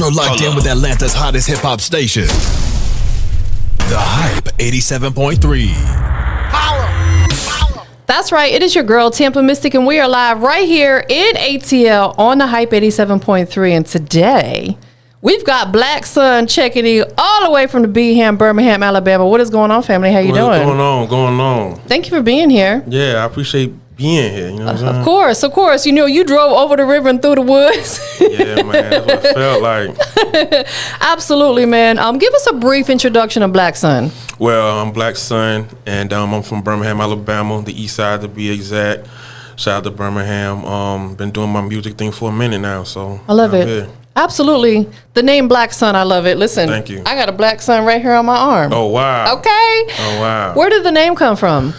You're locked in with Atlanta's hottest hip-hop station. The Hype 87.3. Holla. That's right. It is your girl, TampaMystic, and we are live right here in ATL on the Hype 87.3. And today, we've got Blacksun checking in all the way from the Birmingham, Alabama. What is going on, family? How you doing? What's going on? Thank you for being here. Yeah, I appreciate being here. You know what I'm saying? Of course. You know, you drove over the river and through the woods. Yeah, man. That's what it felt like. Absolutely, man. Give us a brief introduction of Blacksun. Well, I'm Blacksun, and I'm from Birmingham, Alabama, the east side to be exact. Shout out to Birmingham. Been doing my music thing for a minute now, so I love it. Here. Absolutely. The name Blacksun, I love it. Listen, thank you. I got a Blacksun right here on my arm. Oh, wow. Okay. Oh, wow. Where did the name come from?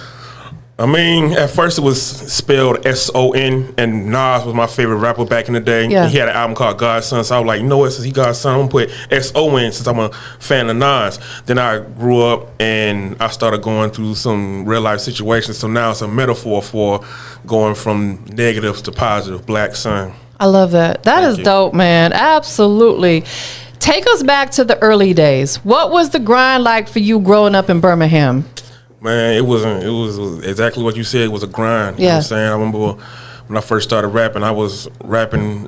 I mean, at first it was spelled S-O-N, and Nas was my favorite rapper back in the day. Yeah. He had an album called Godson, so I was like, you know what, since he Godson, I'm going to put S-O-N since I'm a fan of Nas. Then I grew up and I started going through some real life situations, so now it's a metaphor for going from negatives to positive, Blacksun. I love that. That is dope, man. Absolutely. Take us back to the early days. What was the grind like for you growing up in Birmingham? Man, it was exactly what you said. It was a grind. You know what I'm saying? I remember when I first started rapping, I was rapping,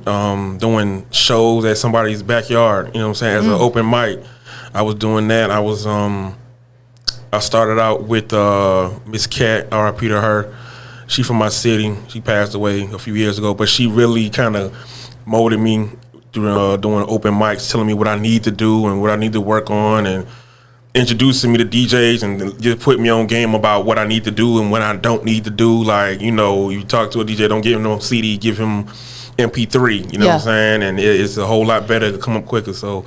doing shows at somebody's backyard, you know what I'm saying, as an open mic. I was doing that. I was, I started out with Miss Cat, R.I.P. to her. She from my city. She passed away a few years ago, but she really kind of molded me through doing open mics, telling me what I need to do and what I need to work on, and introducing me to DJs and just put me on game about what I need to do and what I don't need to do. Like, you know, you talk to a DJ, don't give him no CD, give him MP3, you know what I'm saying? And it's a whole lot better to come up quicker. So,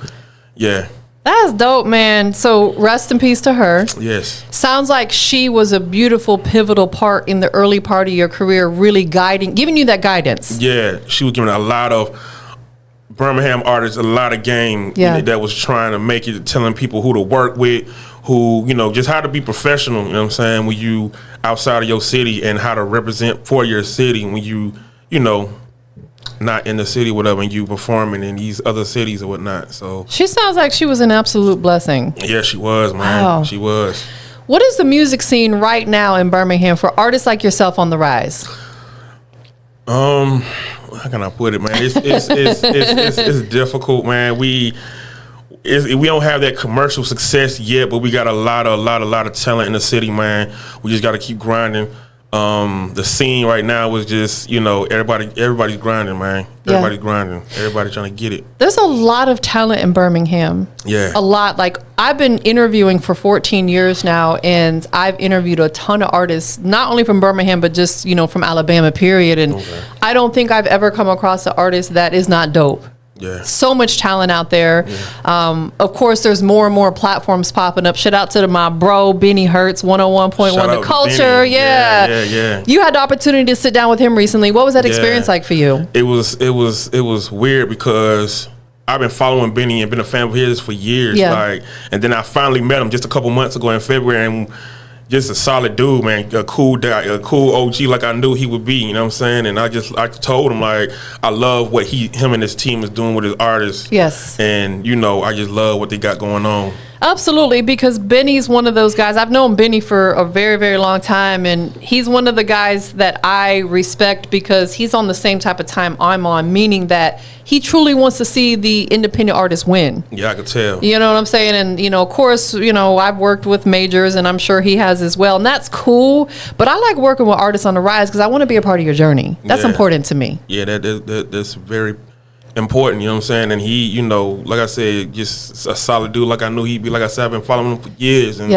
yeah. That's dope, man. So rest in peace to her. Yes. Sounds like she was a beautiful, pivotal part in the early part of your career, really giving you that guidance. Yeah, she was giving a lot of Birmingham artists a lot of game that was trying to make it, telling people who to work with, who, you know, just how to be professional, you know what I'm saying, when you outside of your city, and how to represent for your city when you know, not in the city, whatever, and you performing in these other cities or whatnot. So she sounds like she was an absolute blessing. Yeah, she was, man. Wow. She was. What is the music scene right now in Birmingham for artists like yourself on the rise? How can I put it, man? It's difficult, man. We don't have that commercial success yet, but we got a lot of talent in the city, man. We just got to keep grinding. The scene right now is just, you know, everybody's grinding, man. Everybody's grinding. Everybody trying to get it. There's a lot of talent in Birmingham. Yeah. A lot. Like, I've been interviewing for 14 years now, and I've interviewed a ton of artists, not only from Birmingham, but just, you know, from Alabama, period. And I don't think I've ever come across an artist that is not dope. Yeah. So much talent out there. Yeah. Of course, there's more and more platforms popping up. Shout out to my bro, Benny Hertz, 101.1 The Culture. Yeah. You had the opportunity to sit down with him recently. What was that experience like for you? It was weird because I've been following Benny and been a fan of his for years. Like, and then I finally met him just a couple months ago in February, and just a solid dude, man, a cool OG like I knew he would be, you know what I'm saying? And I told him, like, I love what him and his team is doing with his artists. Yes. And, you know, I just love what they got going on. Absolutely, because Benny's one of those guys. I've known Benny for a very, very long time, and he's one of the guys that I respect because he's on the same type of time I'm on, meaning that he truly wants to see the independent artists win. Yeah, I could tell. You know what I'm saying? And, you know, of course, you know, I've worked with majors, and I'm sure he has as well, and that's cool. But I like working with artists on the rise because I want to be a part of your journey. That's important to me. Yeah, that's very important, you know what I'm saying? And he, you know, like I said, just a solid dude like I knew he'd be. Like I said, I've been following him for years, and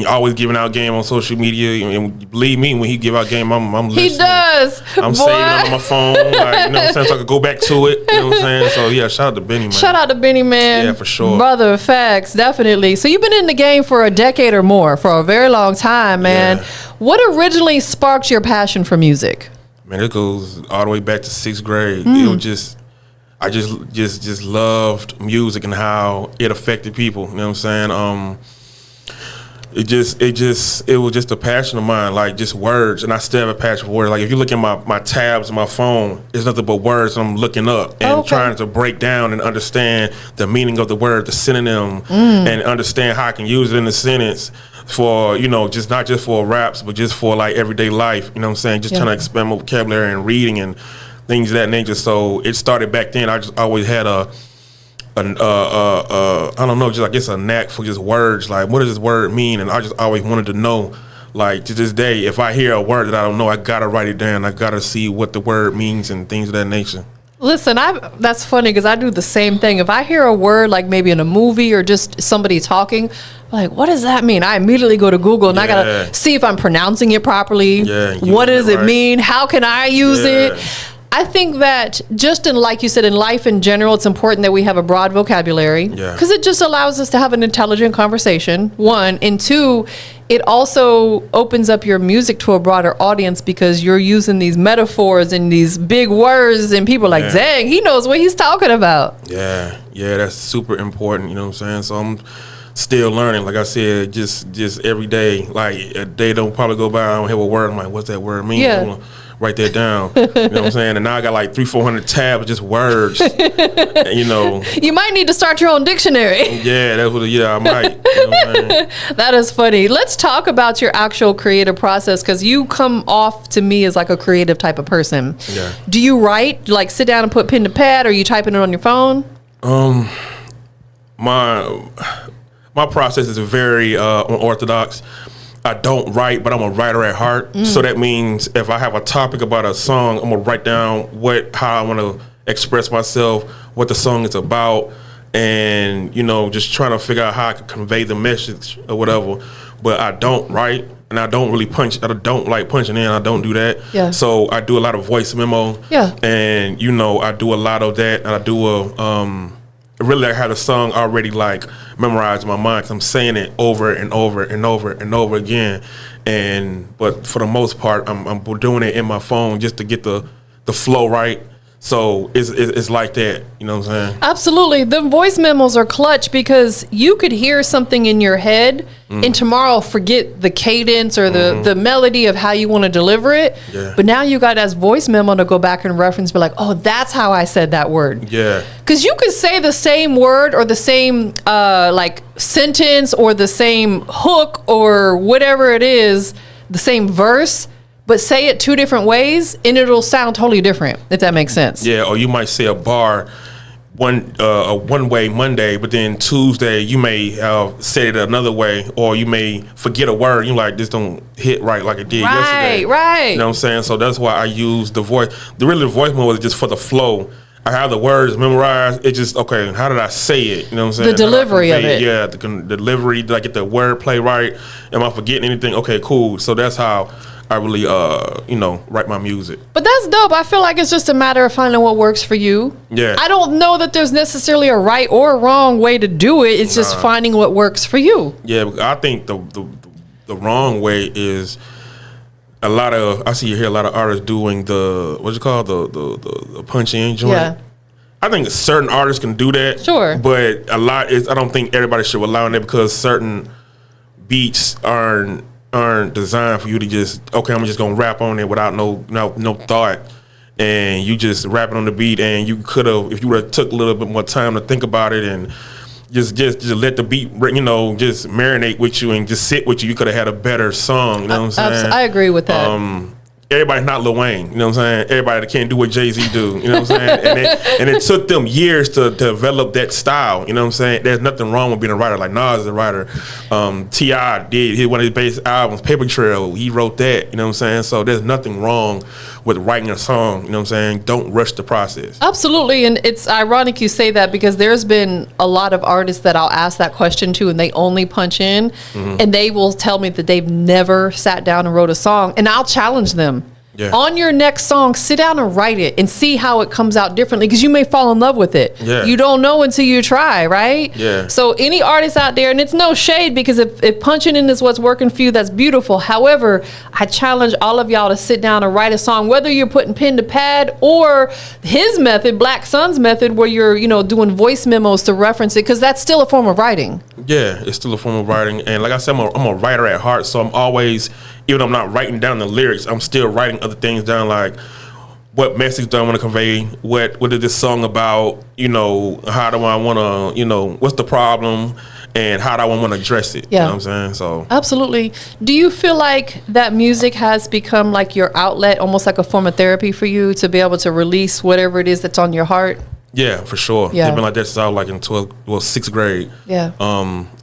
always giving out game on social media. And believe me, when he give out game, I'm listening. He does. I'm saving it on my phone, like, you know what I'm saying, so I could go back to it. You know what I'm saying? So yeah, shout out to Benny, man. Shout out to Benny, man. Yeah, for sure. Brother, facts, definitely. So you've been in the game for a decade or more, for a very long time, man. Yeah. What originally sparked your passion for music? Man, it goes all the way back to 6th grade. It was just, I just loved music and how it affected people. You know what I'm saying? It was just a passion of mine, like just words, and I still have a passion for words. Like if you look at my tabs on my phone, it's nothing but words I'm looking up and trying to break down and understand the meaning of the word, the synonym, and understand how I can use it in a sentence for, just not just for raps, but just for like everyday life. You know what I'm saying? Just trying to expand my vocabulary and reading and things of that nature. So it started back then. I just always had I don't know, just I guess a knack for just words. Like, what does this word mean? And I just always wanted to know. Like to this day, if I hear a word that I don't know, I gotta write it down. I gotta see what the word means and things of that nature. Listen, that's funny because I do the same thing. If I hear a word like maybe in a movie or just somebody talking, like, what does that mean? I immediately go to Google and I gotta see if I'm pronouncing it properly. Yeah, what does it mean? How can I use it? I think that just like you said, in life in general, it's important that we have a broad vocabulary because it just allows us to have an intelligent conversation, one. And two, it also opens up your music to a broader audience because you're using these metaphors and these big words and people are like, dang, he knows what he's talking about. Yeah, that's super important, you know what I'm saying? So I'm still learning, like I said, just every day. Like a day don't probably go by, I don't hear a word, I'm like, what's that word mean? Yeah. Write that down. You know what I'm saying? And now I got like 300-400 tabs, just words. And, you might need to start your own dictionary. Yeah, I might. You know what I'm saying? That is funny. Let's talk about your actual creative process because you come off to me as like a creative type of person. Yeah. Do you write? Like sit down and put pen to pad, or are you typing it on your phone? My process is very unorthodox. I don't write, but I'm a writer at heart. So that means if I have a topic about a song, I'm gonna write down how I want to express myself, what the song is about, and just trying to figure out how I can convey the message or whatever. But I don't write, and I don't really punch. I don't like punching in. I don't do that. Yeah. So I do a lot of voice memo. Yeah. And I do a lot of that, and I do really I had a song already like memorized in my mind because I'm saying it over and over and over and over again, but for the most part I'm doing it in my phone just to get the flow right. So it's like that, you know what I'm saying? Absolutely. The voice memos are clutch because you could hear something in your head and tomorrow forget the cadence or the melody of how you want to deliver it. Yeah. But now you got as voice memo to go back and reference, be like, oh, that's how I said that word. Yeah. Because you could say the same word or the same like sentence or the same hook or whatever it is, the same verse, but say it two different ways and it'll sound totally different, if that makes sense. Yeah, or you might say a bar one way Monday, but then Tuesday you may say it another way, or you may forget a word. You're like, this don't hit right like it did yesterday. Right. You know what I'm saying? So that's why I use the voice. The voice mode is just for the flow. I have the words memorized. It just, okay, how did I say it? You know what I'm saying? The delivery of it. Yeah, the delivery. Did I get the word play right? Am I forgetting anything? Okay, cool. So that's how I really, write my music. But that's dope. I feel like it's just a matter of finding what works for you. Yeah. I don't know that there's necessarily a right or a wrong way to do it. It's just finding what works for you. Yeah, I think the wrong way is I see you hear a lot of artists doing the punch in joint. Yeah. I think certain artists can do that. Sure. But I don't think everybody should allow that because certain beats aren't designed for you to just, okay, I'm just gonna rap on it without no thought, and you just rapping on the beat, and you could have, if you would have took a little bit more time to think about it and just let the beat, just marinate with you and just sit with you, you could have had a better song. You know what I'm saying? I agree with that. Everybody's not Lil Wayne, you know what I'm saying? Everybody that can't do what Jay-Z do, you know what I'm saying? And it took them years to develop that style, you know what I'm saying? There's nothing wrong with being a writer. Like Nas is a writer. T.I. did one of his basic albums, Paper Trail, he wrote that, you know what I'm saying? So there's nothing wrong with writing a song, you know what I'm saying? Don't rush the process. Absolutely, and it's ironic you say that because there's been a lot of artists that I'll ask that question to and they only punch in and they will tell me that they've never sat down and wrote a song, and I'll challenge them. Yeah. On your next song, sit down and write it and see how it comes out differently, because you may fall in love with it. Yeah. You don't know until you try, right? Yeah. So any artist out there, and it's no shade, because if punching in is what's working for you, that's beautiful. However, I challenge all of y'all to sit down and write a song, whether you're putting pen to pad or his method, Blacksun's method, where you're, you know, doing voice memos to reference it, because that's still a form of writing. Yeah, it's still a form of writing. And like I said, I'm a writer at heart, so I'm always, even though I'm not writing down the lyrics, I'm still writing other things down, like what message do I want to convey? What is this song about? You know, how do I want to, you know, what's the problem? And how do I want to address it? Yeah. You know what I'm saying? So Absolutely. Do you feel like that music has become like your outlet, almost like a form of therapy for you to be able to release whatever it is that's on your heart? yeah, for sure. Yeah. It's been like that since I was like in 6th grade. Yeah.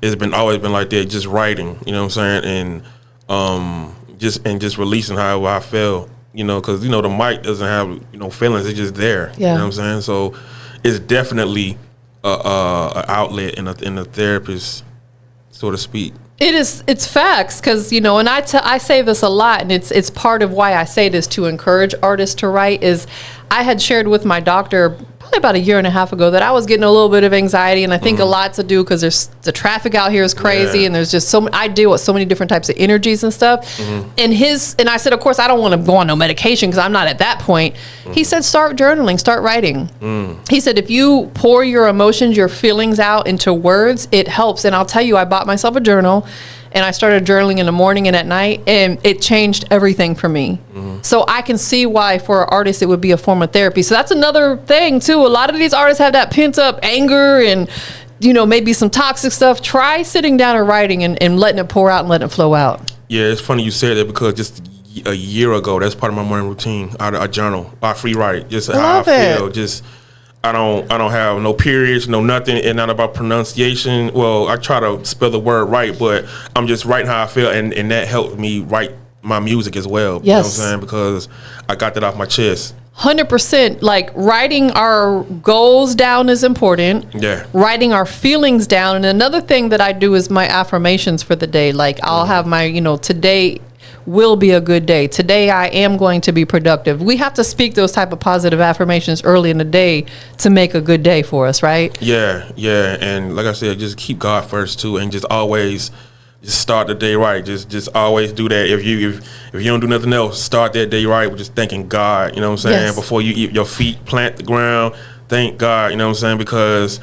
It's always been like that, just writing, you know what I'm saying? And just releasing however I feel, you know, because, you know, the mic doesn't have, you know, feelings, it's just there. Yeah. You know what I'm saying? So it's definitely a outlet and a therapist, so to speak. It's facts, because, you know, and I say this a lot, and it's part of why I say this to encourage artists to write. Is I had shared with my doctor probably about 1.5 years ago that I was getting a little bit of anxiety, and I think a lot to do because there's the traffic out here is crazy, Yeah. and there's just I deal with so many different types of energies and stuff. And I said, of course, I don't want to go on no medication because I'm not at that point. He said, start journaling, start writing. He said, if you pour your emotions, your feelings out into words, it helps. And I'll tell you, I bought myself a journal, and I started journaling in the morning and at night, and it changed everything for me. So I can see why for an artist it would be a form of therapy. So that's another thing too. A lot of these artists have that pent up anger and, you know, maybe some toxic stuff. Try sitting down and writing and letting it pour out and letting it flow out. Yeah, it's funny you said that, because just a year ago, that's part of my morning routine. I journal, I free write, just how I feel. Just I don't have no periods, no nothing, and not about pronunciation. Well, I try to spell the word right, but I'm just writing how I feel, and that helped me write my music as well. Yes. You know what I'm saying? Because I got that off my chest. 100%. Like, writing our goals down is important. Yeah. Writing our feelings down. And another thing that I do is my affirmations for the day. Like, I'll have my, you know, today will be a good day. Today I am going to be productive. We have to speak those type of positive affirmations early in the day to make a good day for us, right? Yeah, yeah. And like I said, just keep God first too, and just always just start the day right. Just always do that. If you don't do nothing else, start that day right with just thanking God, you know what I'm saying? Yes. Before you your feet plant the ground, thank God, you know what I'm saying? Because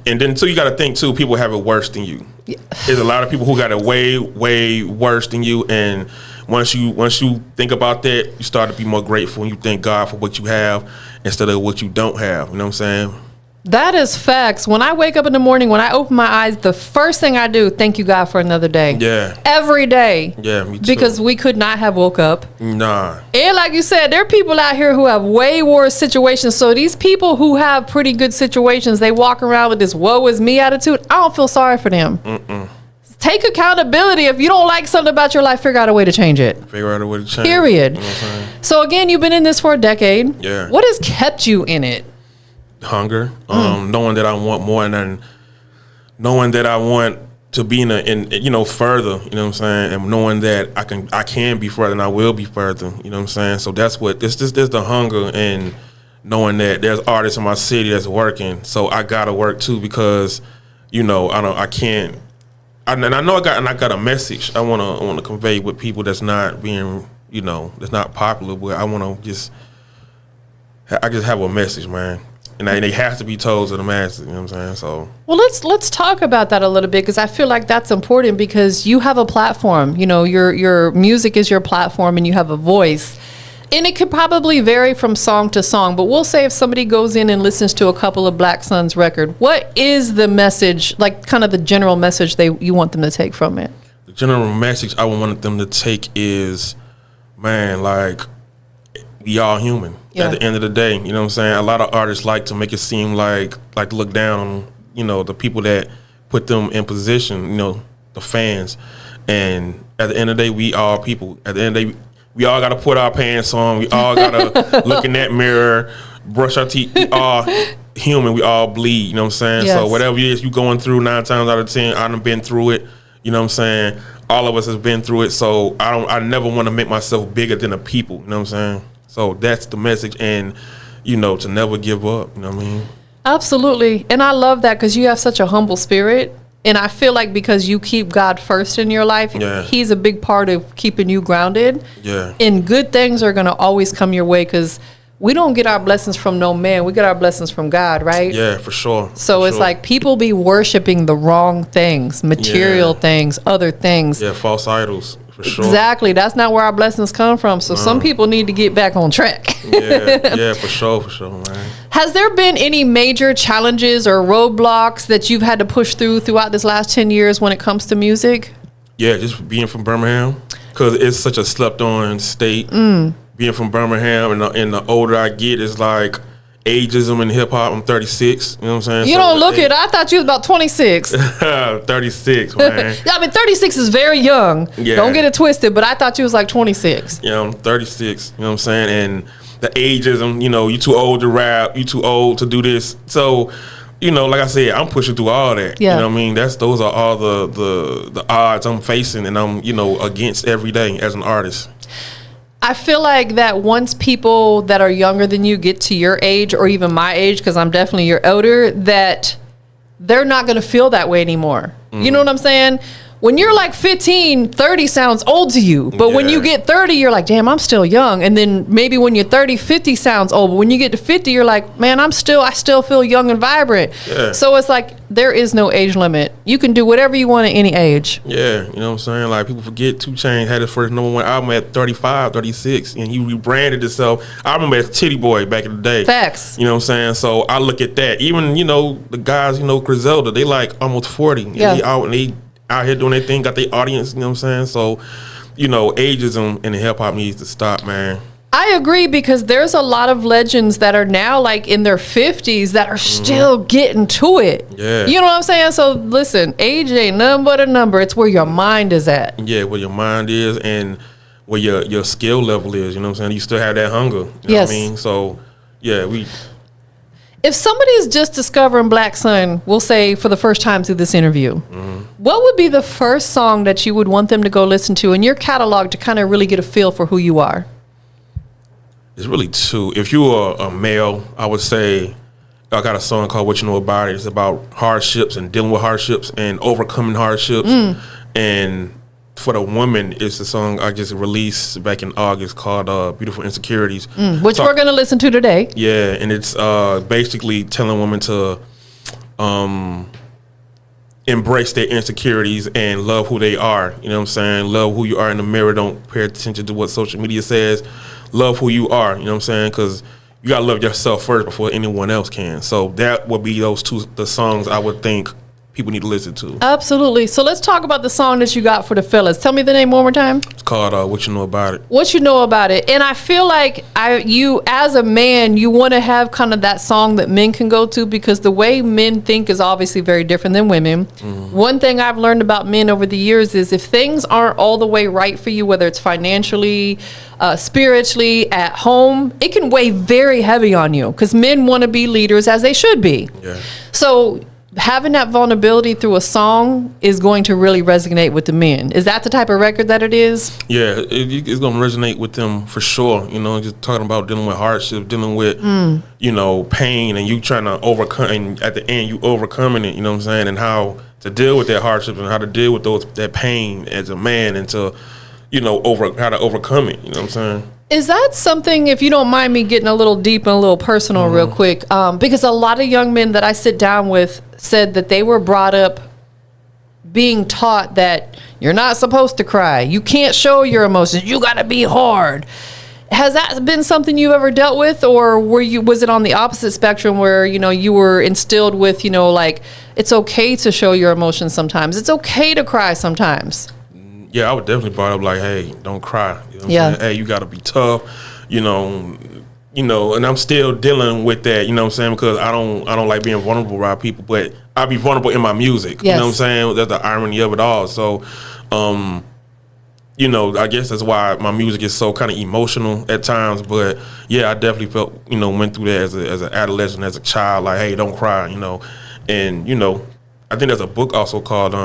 and then too, you got to think too, people have it worse than you. Yeah. There's a lot of people who got it way worse than you, and once you think about that, you start to be more grateful, and you thank God for what you have instead of what you don't have. You know what I'm saying? That is facts. When I wake up in the morning, when I open my eyes, the first thing I do, thank you, God, for another day. Yeah. Every day. Yeah, me too. Because we could not have woke up. Nah. And like you said, there are people out here who have way worse situations. So these people who have pretty good situations, they walk around with this woe is me attitude. I don't feel sorry for them. Take accountability. If you don't like something about your life, figure out a way to change it. Figure out a way to change. Period. You know what I'm saying? So again, you've been in this for a decade. Yeah. What has kept you in it? Hunger, knowing that I want more, and then knowing that I want to be in you know, further, you know what I'm saying, and knowing that I can be further and I will be further, you know what I'm saying. So that's what there's the hunger, and knowing that there's artists in my city that's working, so I gotta work too, because you know I know I got a message I wanna convey with people that's not being, you know, that's not popular, but I just have a message, man. And they have to be told to the masses, you know what I'm saying? So, well, let's talk about that a little bit, because I feel like that's important, because you have a platform. You know, your music is your platform, and you have a voice. And it could probably vary from song to song, but we'll say if somebody goes in and listens to a couple of Blacksun's record, what is the message, like kind of the general message you want them to take from it? The general message I wanted them to take is, man, like, we all human. Yeah. At the end of the day, you know what I'm saying? A lot of artists like to make it seem like look down on, you know, the people that put them in position, you know, the fans. And at the end of the day, we all people. At the end of the day, we all got to put our pants on. We all got to look in that mirror, brush our teeth. We all human. We all bleed, you know what I'm saying? Yes. So whatever it is you going through, 9 times out of 10, I done been through it, you know what I'm saying? all of us has been through it. So I never want to make myself bigger than the people. You know what I'm saying? So that's the message, and to never give up. You know what I mean? Absolutely, and I love that because you have such a humble spirit. And I feel like because you keep God first in your life, He's a big part of keeping you grounded. Yeah. And good things are going to always come your way because we don't get our blessings from no man. We get our blessings from God, right? Yeah, for sure. So it's like people be worshiping the wrong things, material things, other things. Yeah, false idols, for sure. Exactly. That's not where our blessings come from. So some people need to get back on track. Yeah, for sure, man. Has there been any major challenges or roadblocks that you've had to push throughout this last 10 years when it comes to music? Yeah, just being from Birmingham, because it's such a slept-on state. Being from Birmingham, and the older I get, it's like ageism in hip-hop. I'm 36, you know what I'm saying? You don't look it. I thought you was about 26. 36, man. Yeah, I mean, 36 is very young. Yeah. Don't get it twisted, but I thought you was like 26. Yeah, I'm 36, you know what I'm saying? And the ageism, you too old to rap, you too old to do this. So, like I said, I'm pushing through all that. Yeah. You know what I mean? Those are all the odds I'm facing, and I'm, against every day as an artist. I feel like that once people that are younger than you get to your age, or even my age, because I'm definitely your elder, that they're not going to feel that way anymore. You know what I'm saying? When you're like 15, 30 sounds old to you. But when you get 30, you're like, damn, I'm still young. And then maybe when you're 30, 50 sounds old. But when you get to 50, you're like, man, I still feel young and vibrant. Yeah. So it's like there is no age limit. You can do whatever you want at any age. Yeah, you know what I'm saying? Like, people forget 2 Chainz had his first #1 album at 35, 36, and he rebranded himself. I remember as Titty Boy back in the day. Facts. You know what I'm saying? So I look at that. Even, the guys, Griselda, they like almost 40. Yeah. And they out here doing their thing, got their audience, you know what I'm saying? So, ageism in the hip-hop needs to stop, man. I agree, because there's a lot of legends that are now like in their 50s that are still getting to it. Yeah. You know what I'm saying? So listen, age ain't nothing but a number. It's where your mind is at. Yeah, where your mind is and where your skill level is, you know what I'm saying? You still have that hunger, you know what I mean? So, yeah, If somebody is just discovering Blacksun, we'll say for the first time through this interview, what would be the first song that you would want them to go listen to in your catalog to kind of really get a feel for who you are? It's really 2. If you are a male, I would say I got a song called What You Know About It. It's about hardships and dealing with hardships and overcoming hardships. And for the woman, it's a song I just released back in August called Beautiful Insecurities. Which we're going to listen to today. Yeah, and it's basically telling women to embrace their insecurities and love who they are. You know what I'm saying? Love who you are in the mirror. Don't pay attention to what social media says. Love who you are. You know what I'm saying? Because you got to love yourself first before anyone else can. So that would be the songs I would think people need to listen to. Absolutely. So let's talk about the song that you got for the fellas. Tell me the name one more time. It's called What You Know About It. What You Know About It. And I feel like you as a man, you want to have kind of that song that men can go to, because the way men think is obviously very different than women. One thing I've learned about men over the years is if things aren't all the way right for you, whether it's financially, spiritually, at home, it can weigh very heavy on you, because men want to be leaders, as they should be. Yeah. So having that vulnerability through a song is going to really resonate with the men. Is that the type of record that it is? Yeah, it's going to resonate with them for sure. Just talking about dealing with hardship, dealing with, pain, and you trying to overcome, and at the end, you overcoming it, you know what I'm saying? And how to deal with that hardship and how to deal with that pain as a man, and to, how to overcome it, you know what I'm saying? Is that something, if you don't mind me getting a little deep and a little personal real quick, because a lot of young men that I sit down with said that they were brought up being taught that you're not supposed to cry. You can't show your emotions. You got to be hard. Has that been something you've ever dealt with, or was it on the opposite spectrum where, you were instilled with, like, it's okay to show your emotions sometimes. It's okay to cry sometimes. Yeah, I would definitely brought up like, hey, don't cry. You know what I'm saying? Hey, you got to be tough, and I'm still dealing with that, you know what I'm saying? Because I don't like being vulnerable around people, but I be vulnerable in my music. Yes. You know what I'm saying? That's the irony of it all. So, I guess that's why my music is so kind of emotional at times. But yeah, I definitely felt, went through that as an adolescent, as a child, like, hey, don't cry, And, I think there's a book also called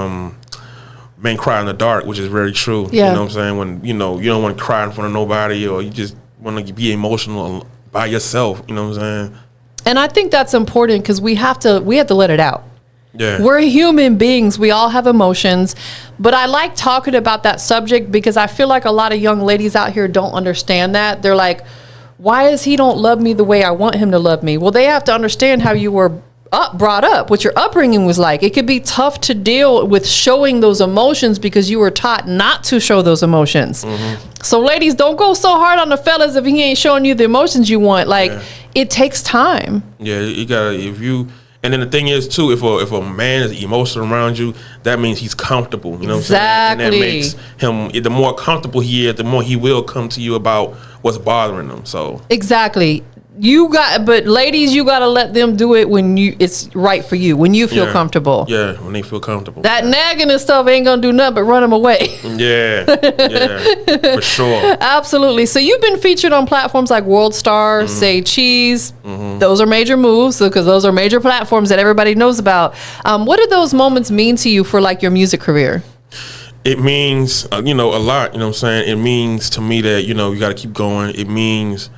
men cry in the dark, which is very true. Yeah. You know what I'm saying? When, you know, you don't want to cry in front of nobody, or you just want to be emotional by yourself. You know what I'm saying? And I think that's important because we have to let it out. Yeah. We're human beings. We all have emotions. But I like talking about that subject because I feel like a lot of young ladies out here don't understand that. They're like, why is he don't love me the way I want him to love me? Well, they have to understand how you were brought up, what your upbringing was like. It could be tough to deal with showing those emotions because you were taught not to show those emotions. So ladies, don't go so hard on the fellas if he ain't showing you the emotions you want. Like, it takes time. Yeah, you gotta, and then the thing is too, if a man is emotional around you, that means he's comfortable. You know what I'm saying? And that makes him, the more comfortable he is, the more he will come to you about what's bothering him. So exactly. But ladies, you gotta let them do it when it's right for you, when you feel comfortable. Yeah, when they feel comfortable. That nagging and stuff ain't gonna do nothing but run them away. Yeah, for sure. Absolutely. So you've been featured on platforms like World Star, Say Cheese. Those are major moves because those are major platforms that everybody knows about. What do those moments mean to you for like your music career? It means, a lot. You know what I'm saying? It means to me that, you got to keep going. It means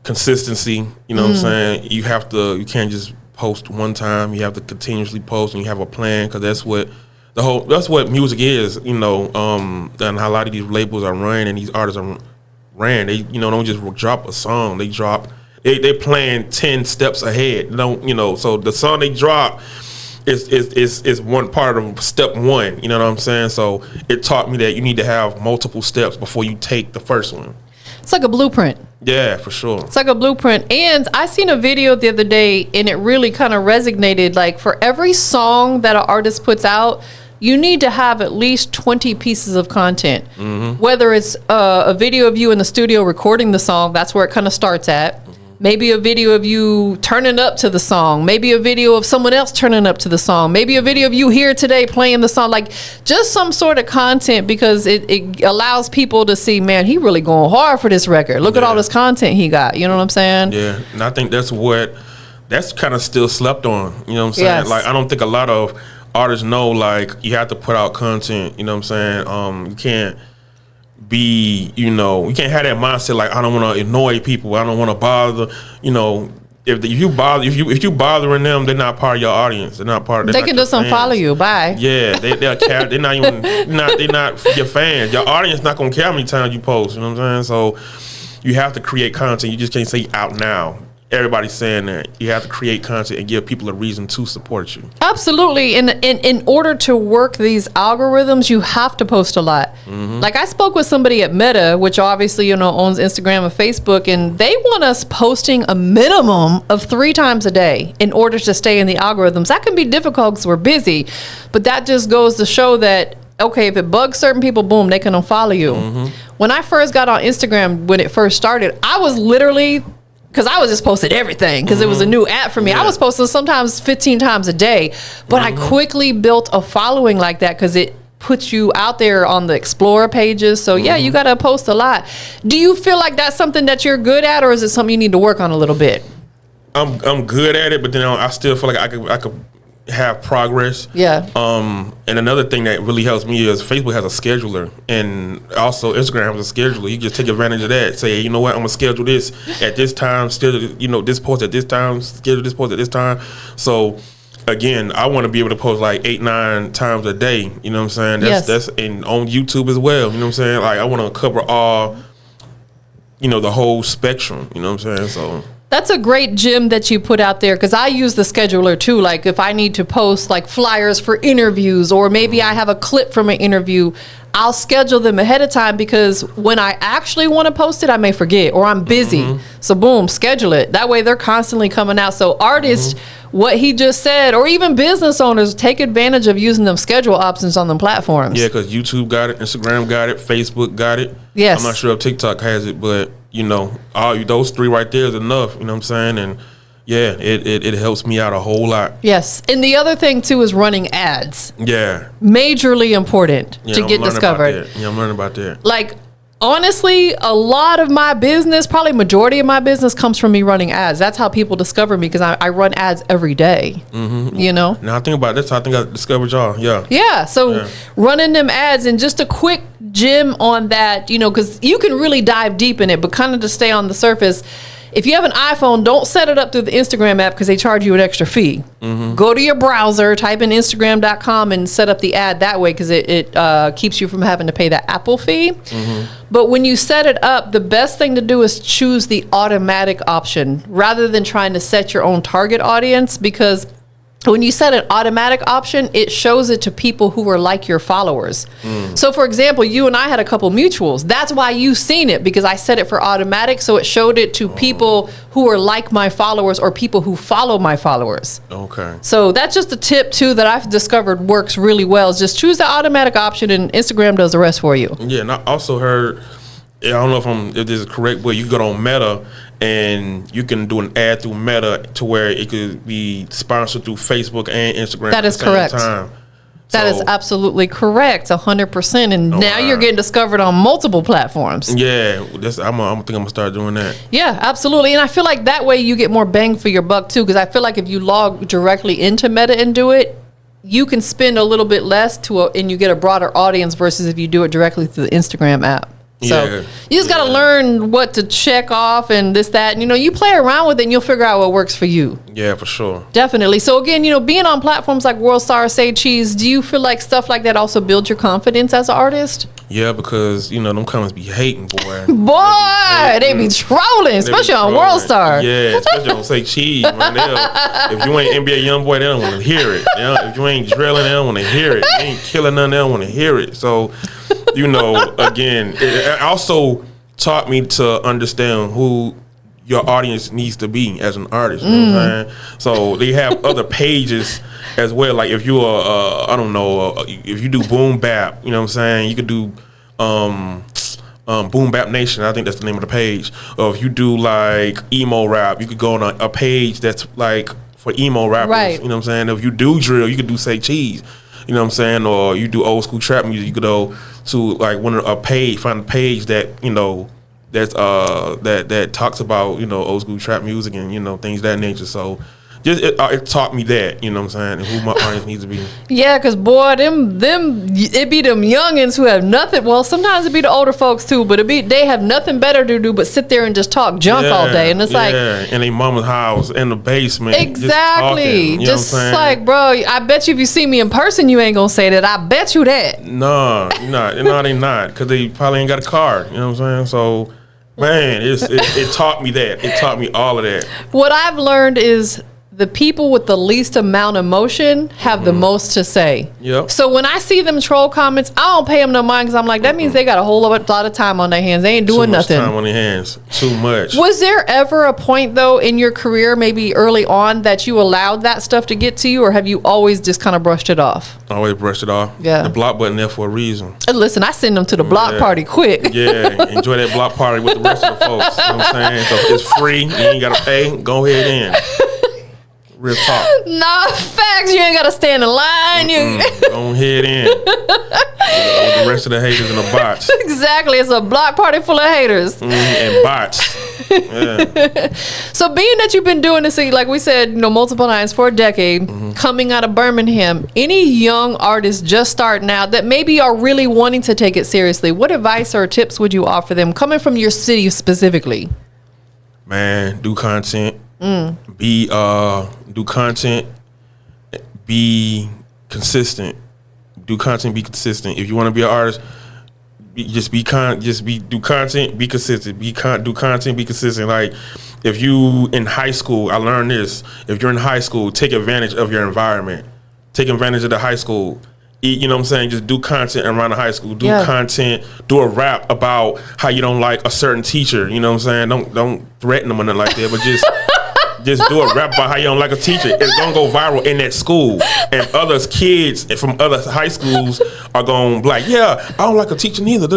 consistency. You know what I'm saying? You can't just post one time. You have to continuously post, and you have a plan, because that's what music is. And how a lot of these labels are run and these artists are ran. They don't just drop a song. They plan 10 steps ahead. So the song they drop is one part of step one. You know what I'm saying? So it taught me that you need to have multiple steps before you take the first one. It's like a blueprint. Yeah, for sure. It's like a blueprint. And I seen a video the other day, and it really kind of resonated. Like, for every song that an artist puts out, you need to have at least 20 pieces of content. Whether it's a video of you in the studio recording the song, that's where it kind of starts at. Maybe a video of you turning up to the song. Maybe a video of someone else turning up to the song. Maybe a video of you here today playing the song. Like, just some sort of content, because it allows people to see, man, he really going hard for this record. Look at all this content he got. You know what I'm saying? Yeah, and I think that's kind of still slept on. You know what I'm saying? Yes. Like, I don't think a lot of artists know, like, you have to put out content. You know what I'm saying? You can't be, you can't have that mindset like, I don't want to annoy people, I don't want to bother. If you bothering them, they're not part of your audience. They're not part of. They can just unfollow you. Bye. Yeah, they're not even they're not your fans. Your audience not gonna care how many times you post. You know what I'm saying? So you have to create content. You just can't say out now. Everybody's saying that. You have to create content and give people a reason to support you. Absolutely. And in order to work these algorithms, you have to post a lot. Like, I spoke with somebody at Meta, which obviously, owns Instagram and Facebook, and they want us posting a minimum of 3 times a day in order to stay in the algorithms. That can be difficult because we're busy, but that just goes to show that, okay, if it bugs certain people, boom, they can unfollow you. When I first got on Instagram, when it first started, I was literally, because I was just posting everything, because it was a new app for me. I was posting sometimes 15 times a day, but I quickly built a following like that because it puts you out there on the Explorer pages. So yeah, you got to post a lot. Do you feel like that's something that you're good at, or is it something you need to work on a little bit? I'm good at it, but then I still feel like I could have progress. Yeah. And another thing that really helps me is Facebook has a scheduler, and also Instagram has a scheduler. You just take advantage of that. Say, you know what, I'm gonna schedule this at this time, schedule this post at this time, schedule this post at this time. So again, I want to be able to post like 8-9 times a day. You know what I'm saying? That's and on YouTube as well. You know what I'm saying? Like, I want to cover all, the whole spectrum. You know what I'm saying? So that's a great gem that you put out there, because I use the scheduler too. Like, if I need to post like flyers for interviews, or maybe I have a clip from an interview, I'll schedule them ahead of time, because when I actually want to post it, I may forget, or I'm busy. So boom, schedule it. That way they're constantly coming out. So artists, what he just said, or even business owners, take advantage of using them schedule options on them platforms. Yeah, because YouTube got it, Instagram got it, Facebook got it. Yes. I'm not sure if TikTok has it, but all those 3 right there is enough. You know what I'm saying? And yeah, it helps me out a whole lot. Yes. And the other thing too is running ads. Yeah. Majorly important to get discovered. Yeah, I'm learning about that. Like, Honestly, a lot of my business, probably majority of my business, comes from me running ads. That's how people discover me, because I run ads every day. You know? Now I think about this, I think I discovered y'all. Yeah. Yeah. So running them ads, and just a quick gem on that, you know, because you can really dive deep in it, but kind of to stay on the surface. If you have an iPhone, don't set it up through the Instagram app, because they charge you an extra fee. Go to your browser, type in Instagram.com and set up the ad that way, because it keeps you from having to pay that Apple fee. But when you set it up, the best thing to do is choose the automatic option rather than trying to set your own target audience, because when you set an automatic option, it shows it to people who are like your followers. So, for example, you and I had a couple mutuals. That's why you've seen it, because I set it for automatic, so it showed it to people who are like my followers or people who follow my followers. Okay. So that's just a tip, too, that I've discovered works really well, is just choose the automatic option, and Instagram does the rest for you. Yeah, and I also heard, I don't know if this is correct, but you can go on Meta, and you can do an ad through Meta to where it could be sponsored through Facebook and Instagram. That is correct. Time. That is absolutely correct, 100%. And now you're getting discovered on multiple platforms. Yeah, I think I'm gonna start doing that. Yeah, absolutely. And I feel like that way you get more bang for your buck too, because I feel like if you log directly into Meta and do it, you can spend a little bit less and you get a broader audience versus if you do it directly through the Instagram app. So you just got to learn what to check off and this, that, and, you know, you play around with it and you'll figure out what works for you. Yeah, for sure. Definitely. So again, you know, being on platforms like World Star, Say Cheese, do you feel like stuff like that also builds your confidence as an artist? Yeah, because, you know, them comments be hating, boy. They be trolling, especially on World Star. Yeah, especially on Say Cheese, man. If you ain't NBA YoungBoy, they don't want to hear it. You know? If you ain't drilling, they don't want to hear it. You ain't killing nothing, they don't want to hear it. So, you know, again, it also taught me to understand who your audience needs to be as an artist. You know what I'm saying? So they have other pages as well. Like if you're, I don't know, if you do boom bap, you know what I'm saying? You could do Boom Bap Nation. I think that's the name of the page. Or if you do like emo rap, you could go on a page that's like for emo rappers. Right. You know what I'm saying? If you do drill, you could do Say Cheese. You know what I'm saying? Or you do old school trap music, you could go to like find a page that, you know, that's that talks about, you know, old school trap music and, you know, things of that nature. So just it taught me that, you know what I'm saying, and who my audience needs to be. Yeah, because boy, it be them youngins who have nothing. Well, sometimes it be the older folks too, but they have nothing better to do but sit there and just talk junk all day, and it's like in their mama's house in the basement. Exactly, just like, bro, I bet you if you see me in person, you ain't gonna say that. I bet you that. No, they not, because they probably ain't got a card. You know what I'm saying? So, man, it taught me that. It taught me all of that. What I've learned is the people with the least amount of emotion have the most to say. Yep. So when I see them troll comments, I don't pay them no mind, because I'm like, that means they got a whole lot of time on their hands. They ain't doing nothing. Too much time on their hands. Too much. Was there ever a point, though, in your career, maybe early on, that you allowed that stuff to get to you, or have you always just kind of brushed it off? Always brushed it off. Yeah. The block button there for a reason. And listen, I send them to the block party quick. Yeah, enjoy that block party with the rest of the folks. You know what I'm saying? So it's free. You ain't got to pay. Go ahead in. Real talk. Nah, facts. You ain't got to stand in line. Go ahead in. With the rest of the haters and the bots. Exactly. It's a block party full of haters. And bots. Yeah. So being that you've been doing this, like we said, you know, multiple times for a decade, coming out of Birmingham, any young artists just starting out that maybe are really wanting to take it seriously, what advice or tips would you offer them coming from your city specifically? Man, do content. Do content, be consistent. Do content, be consistent. If you want to be an artist, do content, be consistent. Do content, be consistent. Like if you in high school, I learned this. If you're in high school, take advantage of your environment. Take advantage of the high school. You know what I'm saying? Just do content around the high school. Do content. Do a rap about how you don't like a certain teacher. You know what I'm saying? Don't threaten them or nothing like that, but just do a rap about how you don't like a teacher. It's gonna go viral in that school, and other kids from other high schools are gonna be like, yeah, I don't like a teacher neither.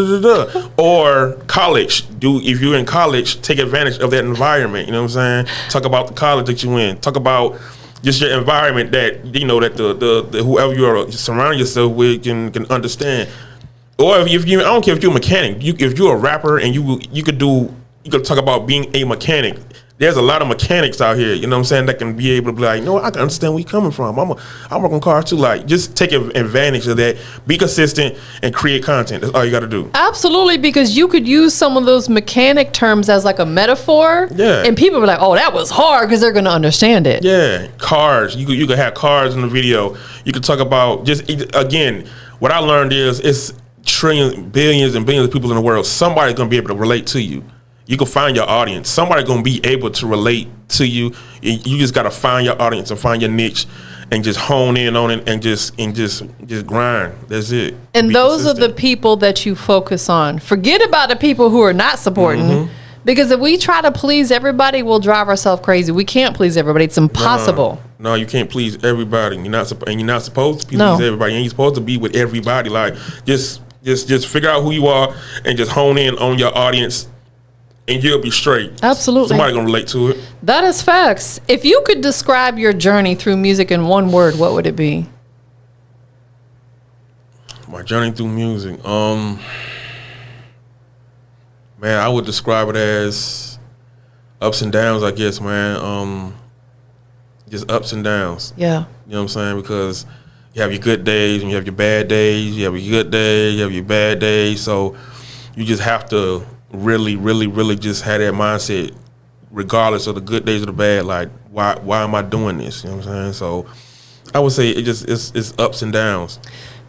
Or college. If you're in college, take advantage of that environment. You know what I'm saying? Talk about the college that you in. Talk about just your environment that, you know, that the whoever you are surrounding yourself with can understand. Or if you, I don't care if you're a mechanic. If you're a rapper and you could talk about being a mechanic. There's a lot of mechanics out here, you know what I'm saying, that can be able to be like, no, I can understand where you're coming from. I work on cars too. Like, just take advantage of that. Be consistent and create content. That's all you got to do. Absolutely, because you could use some of those mechanic terms as like a metaphor. Yeah. And people were like, oh, that was hard, because they're going to understand it. Yeah. Cars. You could have cars in the video. You could talk about again, what I learned is it's trillions, billions and billions of people in the world. Somebody's going to be able to relate to you. You can find your audience. Somebody's going to be able to relate to you. You just got to find your audience and find your niche and just hone in on it and just grind. That's it. And those are the people that you focus on. Forget about the people who are not supporting. Because if we try to please everybody, we'll drive ourselves crazy. We can't please everybody. It's impossible. No, you can't please everybody. You're not supposed to please everybody. And you're supposed to be with everybody. Like, just figure out who you are and just hone in on your audience. And you'll be straight. Absolutely. Somebody gonna relate to it. That is facts. If you could describe your journey through music in one word, what would it be? My journey through music. Man, I would describe it as ups and downs, I guess, man. Just ups and downs. Yeah. You know what I'm saying? Because you have your good days and you have your bad days. You have your good days, you have your bad days. So you just have to really just have that mindset, regardless of the good days or the bad. Like, why am I doing this? You know what I'm saying? So I would say it's ups and downs.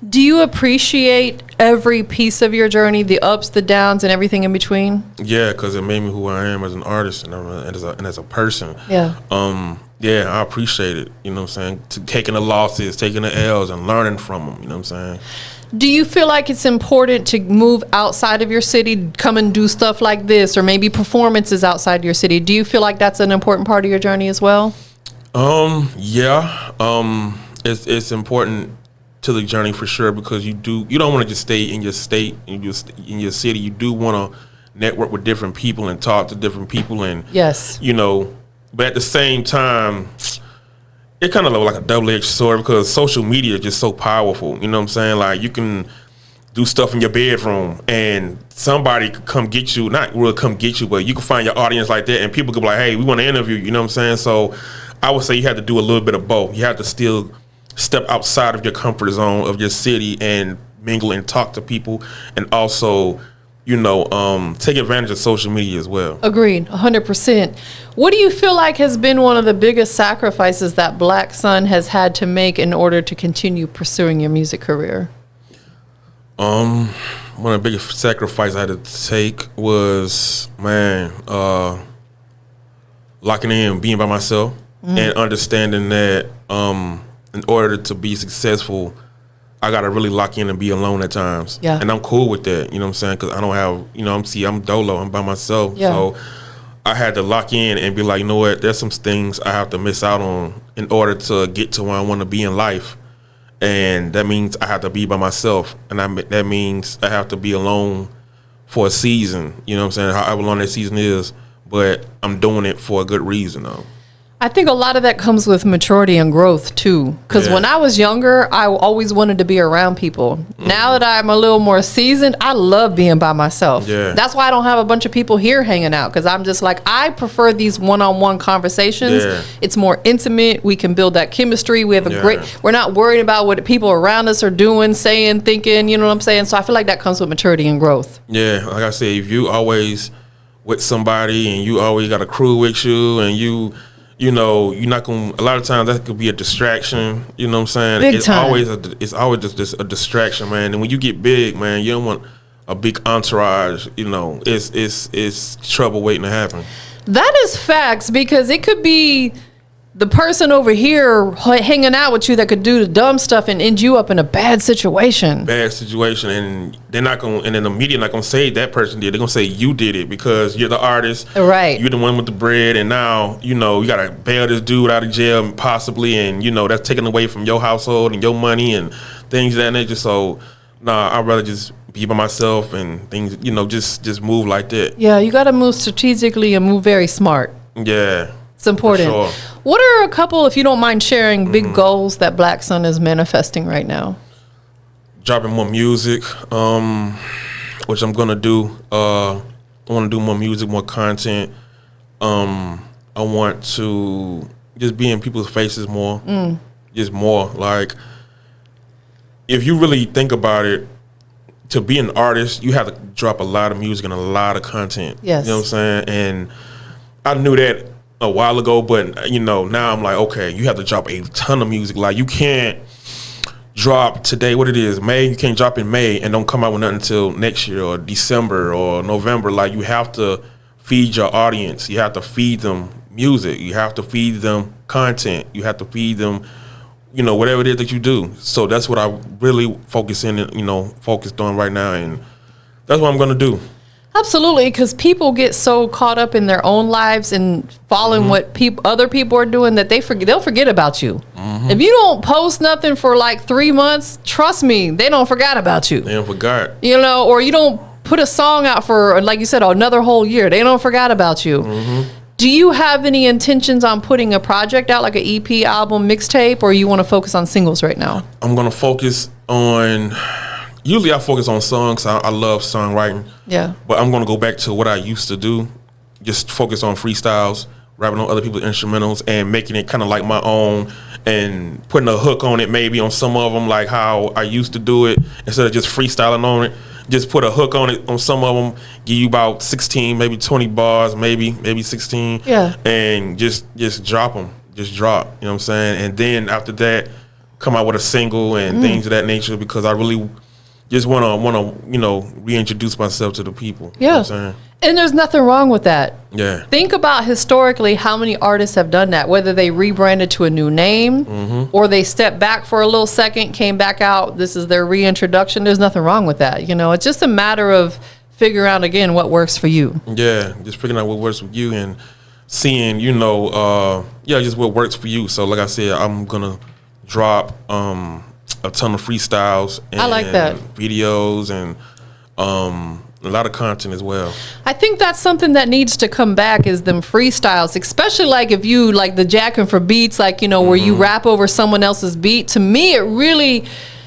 Do you appreciate every piece of your journey, the ups, the downs, and everything in between? Yeah, because it made me who I am as an artist and as a person. Yeah. Yeah, I appreciate it. You know what I'm saying? Taking the losses, taking the L's, and learning from them. You know what I'm saying? Do you feel like it's important to move outside of your city, come and do stuff like this, or maybe performances outside your city? Do you feel like that's an important part of your journey as well? Yeah. It's important to the journey for sure, because you don't want to just stay in your state, in your city. You do want to network with different people and talk to different people, and yes, but at the same time, it kind of look like a double-edged sword, because social media is just so powerful. You know what I'm saying? Like, you can do stuff in your bedroom and somebody could come get you, not really come get you, but you can find your audience like that and people could be like, hey, we want to interview you. You know what I'm saying? So I would say you have to do a little bit of both. You have to still step outside of your comfort zone of your city and mingle and talk to people, and also take advantage of social media as well. Agreed, 100%. What do you feel like has been one of the biggest sacrifices that Blacksun has had to make in order to continue pursuing your music career? One of the biggest sacrifices I had to take was, locking in, being by myself, and understanding that in order to be successful, I got to really lock in and be alone at times. Yeah. And I'm cool with that, you know what I'm saying? Because I don't have, I'm dolo, I'm by myself. Yeah. So I had to lock in and be like, you know what, there's some things I have to miss out on in order to get to where I want to be in life. And that means I have to be by myself. And that means I have to be alone for a season, you know what I'm saying, however long that season is. But I'm doing it for a good reason, though. I think a lot of that comes with maturity and growth, too. Because when I was younger, I always wanted to be around people. Now that I'm a little more seasoned, I love being by myself. Yeah. That's why I don't have a bunch of people here hanging out. Because I'm just like, I prefer these one-on-one conversations. Yeah. It's more intimate. We can build that chemistry. We have we're not worried about what people around us are doing, saying, thinking, you know what I'm saying? So I feel like that comes with maturity and growth. Yeah, like I said, if you always with somebody and you always got a crew with you and you're not going to, a lot of times that could be a distraction, you know what I'm saying? Big time. It's always just a distraction, man. And when you get big, man, you don't want a big entourage, it's trouble waiting to happen. That is facts, because it could be the person over here hanging out with you that could do the dumb stuff and end you up in a bad situation. And they're not going, and then the media not going to say that person did. They're going to say you did it because you're the artist. Right. You're the one with the bread, and now, you got to bail this dude out of jail possibly, and, that's taken away from your household and your money and things of that nature. So, I'd rather just be by myself and things, just move like that. Yeah, you got to move strategically and move very smart. Yeah. It's important. For sure. What are a couple, if you don't mind sharing, big goals that Blacksun is manifesting right now? dropping more music, which I'm gonna do. I want to do more music, more content. I want to just be in people's faces more, just more. Like, if you really think about it, to be an artist, you have to drop a lot of music and a lot of content. Yes. You know what I'm saying? And I knew that a while ago, but now I'm like, okay, you have to drop a ton of music. Like, you can't drop today, what it is, May, you can't drop in May and don't come out with nothing until next year or December or November. Like, you have to feed your audience. You have to feed them music. You have to feed them content. You have to feed them, whatever it is that you do. So that's what I really focused on right now, and that's what I'm going to do. Absolutely, because people get so caught up in their own lives and following what other people are doing that they'll forget about you. If you don't post nothing for like 3 months, trust me, they don't forget about you. They don't forget. Or you don't put a song out for, like you said, another whole year. They don't forget about you. Do you have any intentions on putting a project out, like an EP, album, mixtape, or you want to focus on singles right now? I'm going to focus on... Usually I focus on songs. I love songwriting. Yeah. But I'm going to go back to what I used to do. Just focus on freestyles, rapping on other people's instrumentals, and making it kind of like my own, and putting a hook on it maybe on some of them, like how I used to do it. Instead of just freestyling on it, just put a hook on it on some of them, give you about 16, maybe 20 bars, maybe 16. Yeah. And just drop them. Just drop. You know what I'm saying? And then after that, come out with a single and things of that nature, because I really... just want to reintroduce myself to the people. Yeah. You know what I'm saying? And there's nothing wrong with that. Yeah. Think about historically how many artists have done that, whether they rebranded to a new name or they stepped back for a little second, came back out. This is their reintroduction. There's nothing wrong with that. It's just a matter of figuring out, again, what works for you. Yeah. Just figuring out what works for you and seeing, just what works for you. So like I said, I'm going to drop a ton of freestyles and I like that. Videos and a lot of content as well. I think that's something that needs to come back, is them freestyles, especially like if you like the jacking for beats, like, where you rap over someone else's beat. To me, it really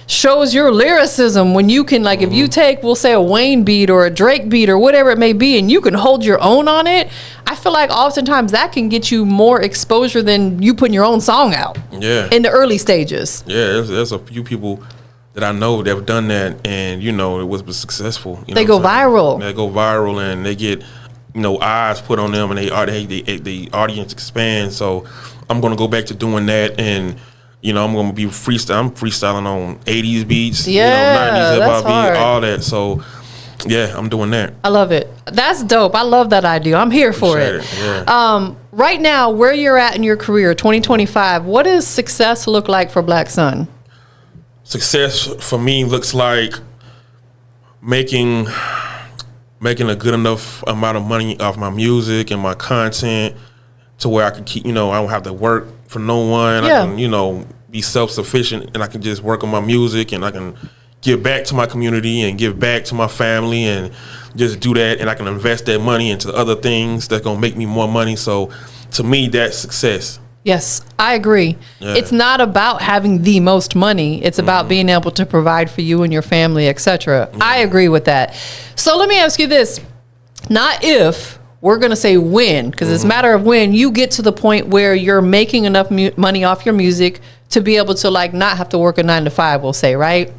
shows your lyricism when you can, like, if you take, we'll say, a Wayne beat or a Drake beat or whatever it may be, and you can hold your own on it. I feel like oftentimes that can get you more exposure than you putting your own song out. Yeah. In the early stages. Yeah, there's a few people that I know that have done that, and it was successful. They go viral. They go viral, and they get eyes put on them, and the audience expands. So I'm gonna go back to doing that, and I'm gonna be freestyle. I'm freestyling on 80s beats, 90s hip hop beats, all that. So yeah, I'm doing that. I love it. That's dope. I love that idea. I'm here for it. Yeah. Right now, where you're at in your career, 2025, what does success look like for Blacksun? Success for me looks like making a good enough amount of money off my music and my content to where I can keep, I don't have to work for no one. Yeah. I can, be self-sufficient, and I can just work on my music, and I can give back to my community and give back to my family, and just do that, and I can invest that money into other things that's going to make me more money. So to me, that's success. Yes, I agree. Yeah. It's not about having the most money. It's about being able to provide for you and your family, etc. I agree with that. So let me ask you this. Not if, we're going to say when, because it's a matter of when you get to the point where you're making enough money off your music to be able to, like, not have to work a 9 to 5, we'll say, right?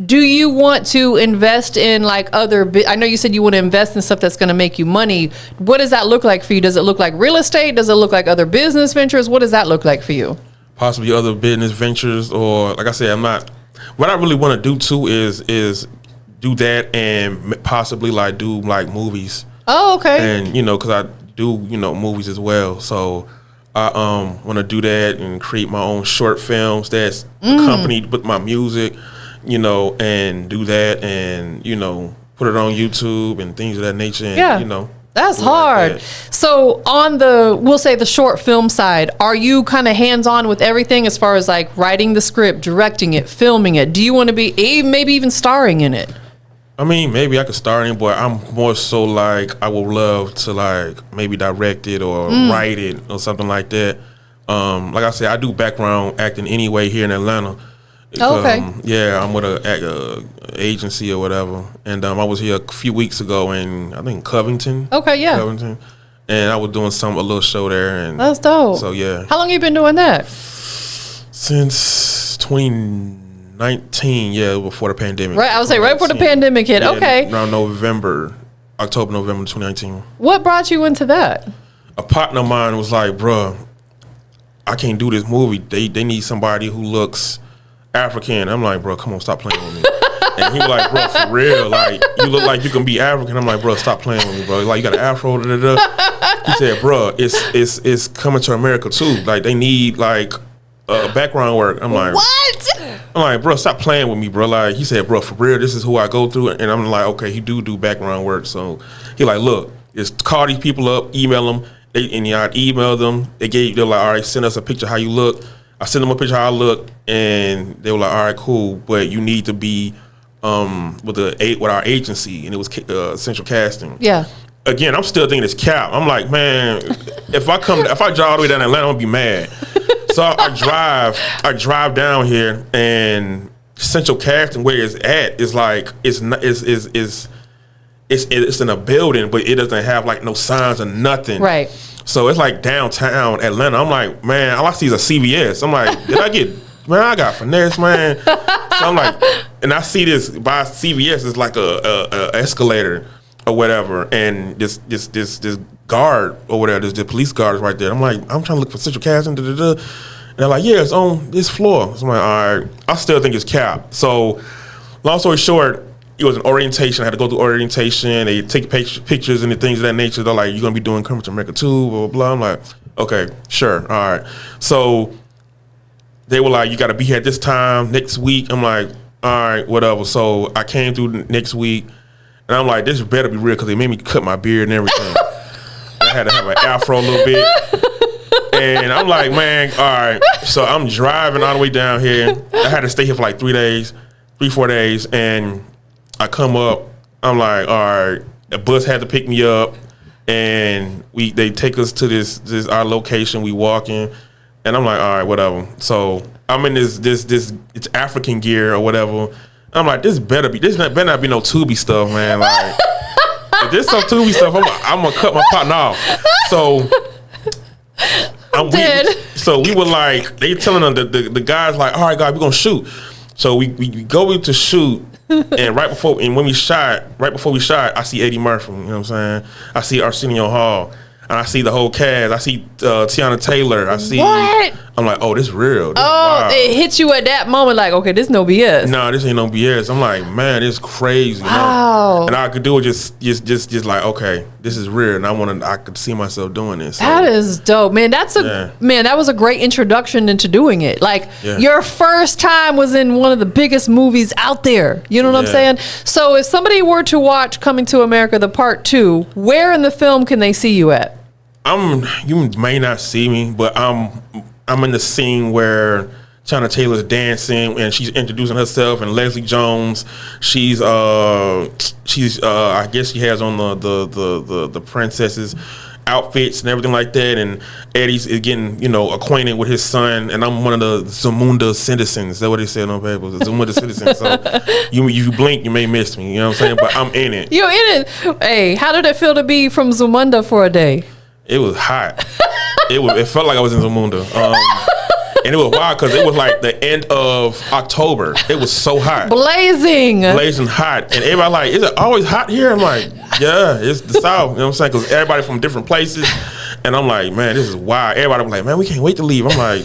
Do you want to invest in, like, I know you said you want to invest in stuff that's going to make you money. What does that look like for you? Does it look like real estate? Does it look like other business ventures? What does that look like for you? Possibly other business ventures, or like I said, what I really want to do too is do that, and possibly do movies. Oh, okay. And because I do movies as well, so I want to do that and create my own short films that's accompanied with my music, and do that, and put it on YouTube and things of that nature. And, that's hard. Like that. So on we'll say the short film side, are you kind of hands-on with everything as far as like writing the script, directing it, filming it? Do you want to be maybe even starring in it? I mean, maybe I could star in it, but I'm more so like I would love to maybe direct it or write it or something like that. Like I said, I do background acting anyway here in Atlanta, Yeah, I'm with a agency or whatever, and I was here a few weeks ago in I think Covington. Okay, yeah. Covington, and I was doing a little show there, and that's dope. So yeah. How long you been doing that? Since 2019, yeah, before the pandemic. Right, I would say right before the pandemic hit. Yeah, okay, around October, November 2019. What brought you into that? A partner of mine was like, "Bruh, I can't do this movie. They need somebody who looks African." I'm like, "Bro, come on, stop playing with me." And he was like, "Bro, for real, like you look like you can be African." I'm like, "Bro, stop playing with me, bro. Like you got an afro." Da, da, da. He said, "Bro, it's coming to America too. Like they need like background work." I'm like, "What?" I'm like, "Bro, stop playing with me, bro." Like he said, "Bro, for real, this is who I go through." And I'm like, "Okay, he do background work." So he like, "Look, just call these people up, email them." And I emailed them. They're like, "All right, send us a picture of how you look." I sent them a picture of how I look, and they were like, "All right, cool, but you need to be with our agency," and it was Central Casting. Yeah. Again, I'm still thinking it's cap. I'm like, man, if I drive all the way down to Atlanta, I'm gonna be mad. So I drive down here, and Central Casting where it's at is like it's in a building, but it doesn't have like no signs or nothing. Right. So it's like downtown Atlanta. I'm like, man, all I see is a CVS. I'm like, I got finesse, man. So I'm like, and I see this by CVS, it's like a escalator or whatever, and this guard or whatever, this police guard is right there. I'm like, I'm trying to look for Central Casting, and they're like, yeah, it's on this floor. So I'm like, all right, I still think it's cap. So long story short, it was an orientation. I had to go through orientation. They take pictures and the things of that nature. They're like, "You're gonna be doing Coming to America too," blah, blah, blah. I'm like, okay, sure, all right. So they were like, "You got to be here at this time next week." I'm like, all right, whatever. So I came through next week, and I'm like, this better be real because they made me cut my beard and everything. I had to have an afro a little bit. And I'm like, man, all right. So I'm driving all the way down here. I had to stay here for like 4 days, and I come up, I'm like, all right, the bus had to pick me up, and they take us to this our location. We walk in, and I'm like, all right, whatever. So I'm in this it's African gear or whatever. I'm like, this better not be no Tubi stuff, man. Like, if there's some Tubi stuff, I'm gonna cut my partner off. So we were like, they telling them the guys like, all right, guys, we're gonna shoot. So we go to shoot. And right before we shot, I see Eddie Murphy. You know what I'm saying? I see Arsenio Hall, and I see the whole cast. I see Tiana Taylor. I see. What? I'm like, oh, this real. It hit you at that moment, like, okay, this no BS. No, this ain't no BS. I'm like, man, it's crazy. Wow. You know? And I could do it just like, okay, this is real, and I could see myself doing this. So. That is dope, man. That was a great introduction into doing it. Like your first time was in one of the biggest movies out there. You know what I'm saying? So if somebody were to watch Coming to America, the Part 2, where in the film can they see you at? You may not see me, but I'm in the scene where Tiana Taylor's dancing and she's introducing herself, and Leslie Jones, she's I guess she has on the princess's outfits and everything like that, and Eddie's getting acquainted with his son, and I'm one of the Zamunda citizens. That's what they said on paper, the Zamunda citizens. So you blink, you may miss me. You know what I'm saying? But I'm in it. You're in it. Hey, how did it feel to be from Zamunda for a day? It was hot. It felt like I was in Zamunda. And it was wild because it was like the end of October. It was so hot. Blazing hot. And everybody like, is it always hot here? I'm like, yeah, it's the South. You know what I'm saying? Because everybody from different places. And I'm like, man, this is wild. Everybody was like, man, we can't wait to leave. I'm like,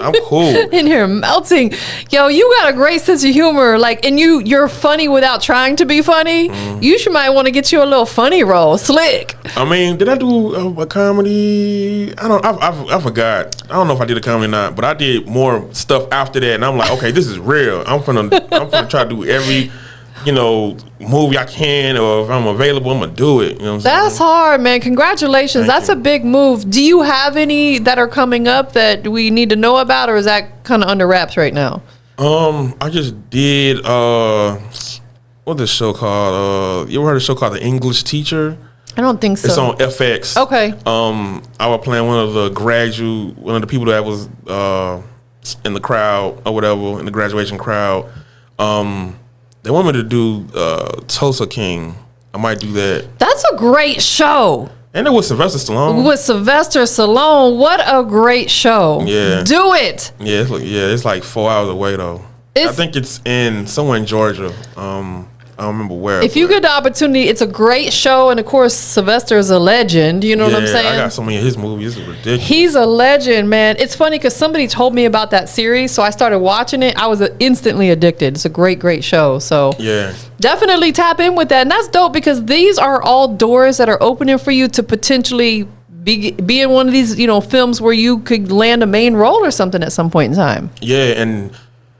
I'm cool. In here melting. Yo, you got a great sense of humor. Like, and you're funny without trying to be funny. Mm-hmm. You might want to get you a little funny role. Slick. I mean, did I do a comedy? I forgot. I don't know if I did a comedy or not, but I did more stuff after that. And I'm like, okay, this is real. I'm finna try to do every movie I can, or if I'm available, I'm gonna do it. You know what I'm saying? That's hard, man. Congratulations. That's a big move. Do you have any that are coming up that we need to know about, or is that kind of under wraps right now? I just did what's this show called? You ever heard of a show called The English Teacher? I don't think so. It's on FX. Okay. I was playing one of the people that was in the crowd or whatever, in the graduation crowd. They want me to do Tulsa King. I might do that. That's a great show. And it was Sylvester Stallone. With Sylvester Stallone, what a great show. Yeah. Do it. Yeah, it's like 4 hours away though. I think it's somewhere in Georgia. I don't remember where. If you get the opportunity, it's a great show, and of course, Sylvester is a legend. You know what I'm saying? I got so many of his movies. It's ridiculous. He's a legend, man. It's funny because somebody told me about that series, so I started watching it. I was instantly addicted. It's a great, great show. So yeah, definitely tap in with that, and that's dope because these are all doors that are opening for you to potentially be in one of these, films where you could land a main role or something at some point in time. Yeah, and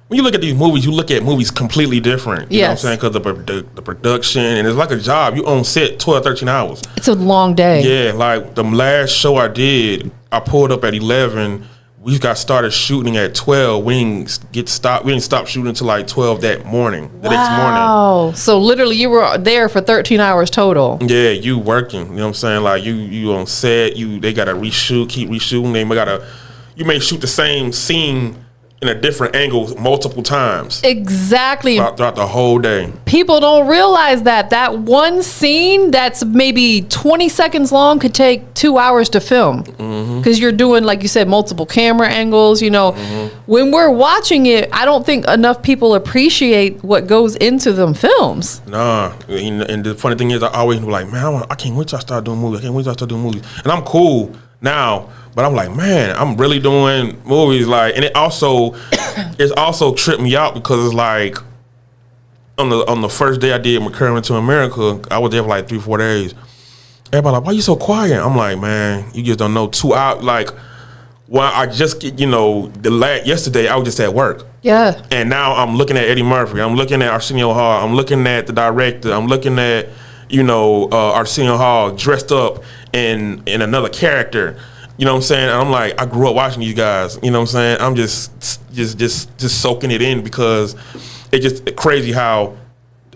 when you look at these movies, you look at movies completely different. You know what I'm saying? Because the production, and it's like a job. You on set 12, 13 hours. It's a long day. Yeah, like the last show I did, I pulled up at 11. We got started shooting at 12. We didn't stop shooting until like 12 that morning, the next morning. Wow. So literally you were there for 13 hours total. Yeah, you working. You know what I'm saying? Like you on set, they got to keep reshooting. You may shoot the same scene in a different angle multiple times. Exactly. Throughout the whole day. People don't realize that one scene that's maybe 20 seconds long could take 2 hours to film. Because you're doing, like you said, multiple camera angles. When we're watching it, I don't think enough people appreciate what goes into them films. Nah. And the funny thing is, I always be like, man, I can't wait till I start doing movies. And I'm cool now. But I'm like, man, I'm really doing movies, and it's also tripped me out because it's like on the first day I did Return to America, I was there for like 3-4 days. Everybody like, why you so quiet? I'm like, man, you just don't know 2 hours. Like, well, I just yesterday I was just at work. Yeah. And now I'm looking at Eddie Murphy. I'm looking at Arsenio Hall. I'm looking at the director. I'm looking at Arsenio Hall dressed up in another character. You know what I'm saying? And I'm like, I grew up watching these guys. You know what I'm saying? I'm just soaking it in because it's just crazy how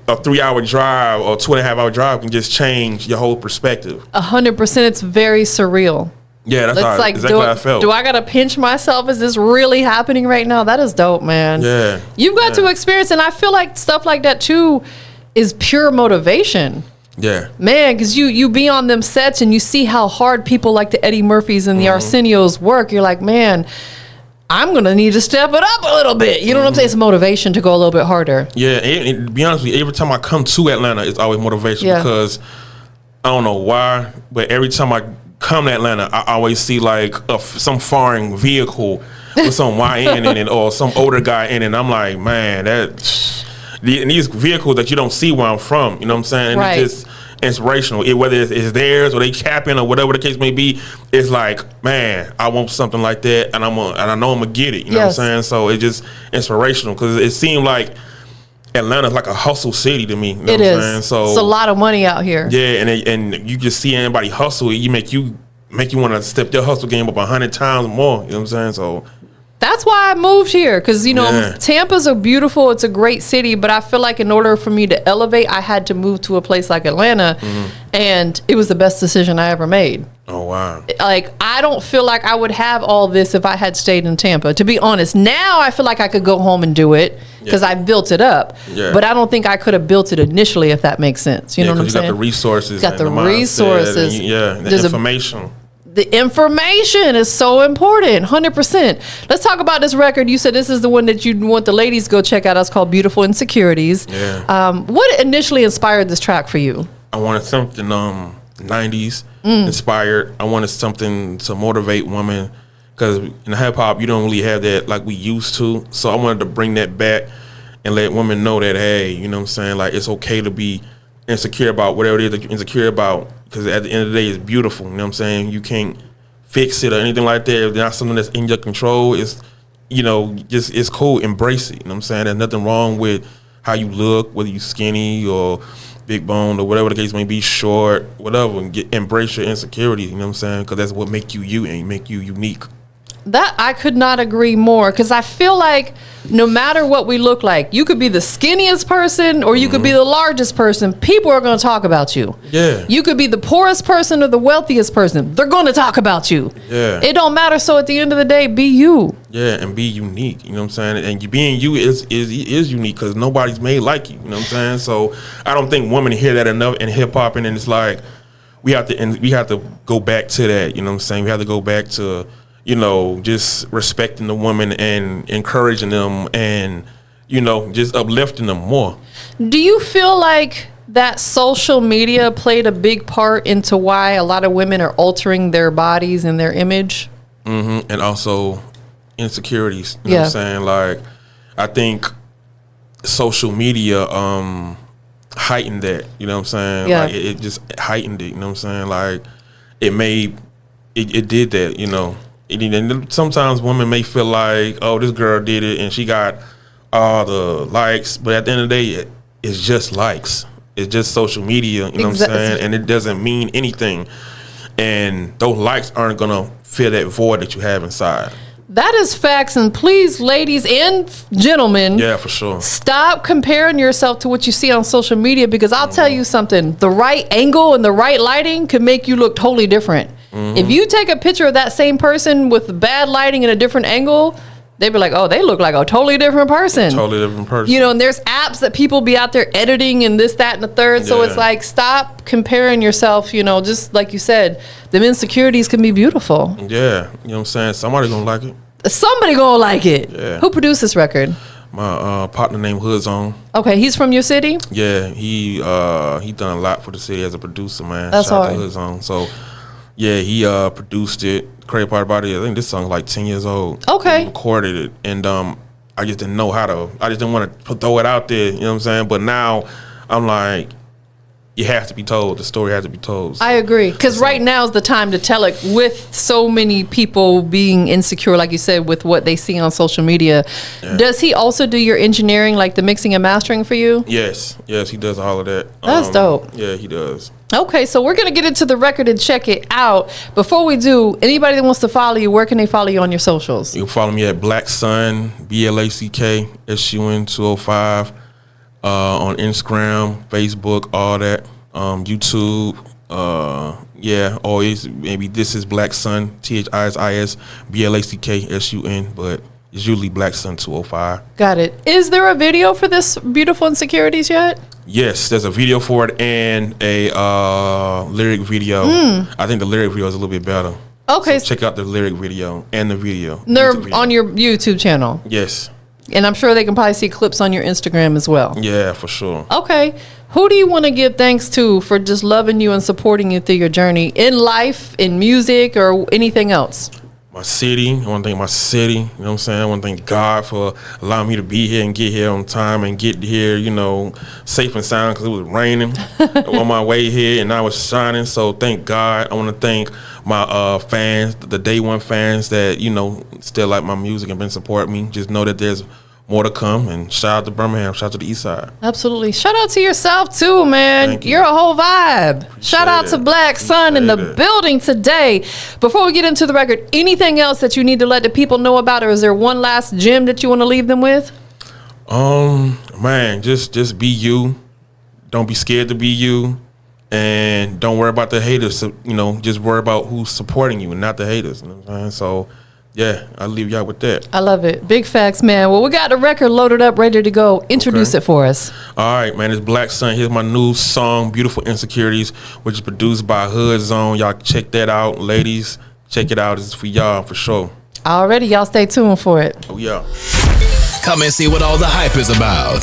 a 3-hour drive or 2.5-hour drive can just change your whole perspective. 100%. It's very surreal. Yeah, that's exactly how I felt. Do I gotta pinch myself? Is this really happening right now? That is dope, man. Yeah. You've got to experience, and I feel like stuff like that too is pure motivation. Yeah, man, because you be on them sets and you see how hard people like the Eddie Murphys and the Arsenios work. You're like, man, I'm gonna need to step it up a little bit. You know what I'm saying? It's motivation to go a little bit harder. Yeah, and to be honest with you, every time I come to Atlanta, it's always motivation because I don't know why, but every time I come to Atlanta, I always see like some foreign vehicle with some YN in it or some older guy in it. And I'm like, man, these vehicles that you don't see where I'm from, you know what I'm saying? And it's just inspirational. Whether it's theirs or they capping or whatever the case may be, it's like, man, I want something like that, and I know I'm gonna get it. You know what I'm saying? So it's just inspirational because it seemed like Atlanta's like a hustle city to me. You know what I'm saying? So it's a lot of money out here. Yeah, and you just see anybody hustle, you make you want to step your hustle game up 100 times more. You know what I'm saying? So that's why I moved here because, Tampa's it's a great city, but I feel like in order for me to elevate, I had to move to a place like Atlanta, and it was the best decision I ever made. Oh, wow. Like, I don't feel like I would have all this if I had stayed in Tampa, to be honest. Now I feel like I could go home and do it because I built it up, but I don't think I could have built it initially, if that makes sense. You know what I'm saying? You got the resources. Got the resources. The information. The information is so important, 100%. Let's talk about this record. You said this is the one that you want the ladies to go check out. It's called Beautiful Insecurities. Yeah. What initially inspired this track for you? I wanted something 90s inspired. I wanted something to motivate women because in hip hop, you don't really have that like we used to. So I wanted to bring that back and let women know that, hey, you know what I'm saying? Like, it's okay to be insecure about whatever it is that you're insecure about, because at the end of the day, it's beautiful. You know what I'm saying? You can't fix it or anything like that. If it's not something that's in your control, it's, just it's cool. Embrace it. You know what I'm saying? There's nothing wrong with how you look, whether you skinny or big boned or whatever the case may be, short, whatever. And embrace your insecurities. You know what I'm saying? Because that's what make you you and make you unique. That I could not agree more, because I feel like no matter what we look like, you could be the skinniest person or you could be the largest person. People are going to talk about you. Yeah. You could be the poorest person or the wealthiest person. They're going to talk about you. Yeah. It don't matter. So at the end of the day, be you. Yeah, and be unique. You know what I'm saying? And you being you is unique because nobody's made like you. You know what I'm saying? So I don't think women hear that enough in hip hop, and then it's like we have to go back to that. You know what I'm saying? We have to go back to, you know, just respecting the woman and encouraging them and, you know, just uplifting them more. Do you feel like that social media played a big part into why a lot of women are altering their bodies and their image? Mm-hmm. And also insecurities. You know what I'm saying? Like, I think social media heightened that. You know what I'm saying? Yeah. Like, it just heightened it. You know what I'm saying? Like, it did that, you know. And sometimes women may feel like, oh, this girl did it and she got all the likes, but at the end of the day, it's just likes. It's just social media, you know what I'm saying? And it doesn't mean anything. And those likes aren't gonna fill that void that you have inside. That is facts, and please, ladies and gentlemen, yeah, for sure, stop comparing yourself to what you see on social media, because I'll tell you something, the right angle and the right lighting can make you look totally different. If you take a picture of that same person with bad lighting and a different angle, they'd be like, oh, they look like a totally different person. Totally different person. You know, and there's apps that people be out there editing and this, that, and the third. So it's like, stop comparing yourself, you know, just like you said, them insecurities can be beautiful. Yeah, you know what I'm saying? Somebody gonna like it. Somebody gonna like it. Yeah. Who produced this record? My partner named Hood's On. Okay, he's from your city? Yeah, he done a lot for the city as a producer, man. That's Shout out hard. to Hood's On. So, yeah, he produced it. Crazy part about it, I think this song is like 10 years old. Okay. He recorded it, and I just didn't know how to. I just didn't want to throw it out there. You know what I'm saying? But now I'm like, it has to be told. The story has to be told. I agree, because right now is the time to tell it, with so many people being insecure, like you said, with what they see on social media. Yeah. Does he also do your engineering, like the mixing and mastering for you? Yes, he does all of that. That's dope. Yeah, he does. Okay, so we're going to get into the record and check it out. Before we do, anybody that wants to follow you, where can they follow you on your socials? You can follow me at Blacksun, BLACKSUN 205, on Instagram, Facebook, all that, YouTube. Always maybe this is Blacksun, THISIS BLACKSUN, but it's usually Blacksun 205. Got it. Is there a video for this beautiful Insecurities yet? Yes, there's a video for it and a lyric video. I think the lyric video is a little bit better. Okay. So check out the lyric video and the video. They're on your YouTube channel? Yes. And I'm sure they can probably see clips on your Instagram as well. Yeah, for sure. Okay. Who do you want to give thanks to for just loving you and supporting you through your journey in life, in music, or anything else? My city. I want to thank my city. You know what I'm saying? I want to thank God for allowing me to be here and get here on time and get here, you know, safe and sound, because it was raining on my way here and I was shining. So thank God. I want to thank my fans, the day one fans that, you know, still like my music and been supporting me. Just know that there's more to come, and shout out to Birmingham, shout out to the East Side. Absolutely. Shout out to yourself too, man. Thank you. You're a whole vibe. Shout out to Blacksun in the building today. Before we get into the record, anything else that you need to let the people know about, or is there one last gem that you want to leave them with? Man, just be you. Don't be scared to be you, and don't worry about the haters. You know, just worry about who's supporting you and not the haters. You know what I'm saying? So, yeah, I'll leave y'all with that. I love it. Big facts, man. Well, we got the record loaded up, ready to go. Introduce it for us. All right, man. It's Blacksun. Here's my new song, Beautiful Insecurities, which is produced by Hood Zone. Y'all check that out. Ladies, check it out. It's for y'all, for sure. Already, y'all stay tuned for it. Oh, yeah. Come and see what all the hype is about.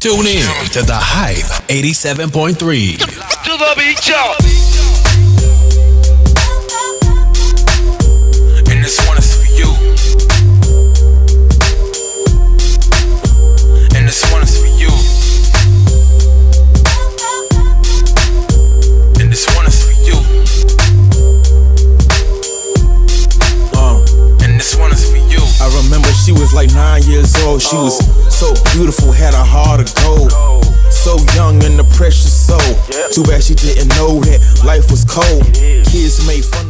Tune in to The Hype 87.3. To the beat, y'all. And this one is for you. And this one is for you. And this one is for you. And this one is for you. I remember she was like 9 years old. She was so beautiful, had a heart of gold. So young and the precious soul. Too bad she didn't know that life was cold. Kids made fun of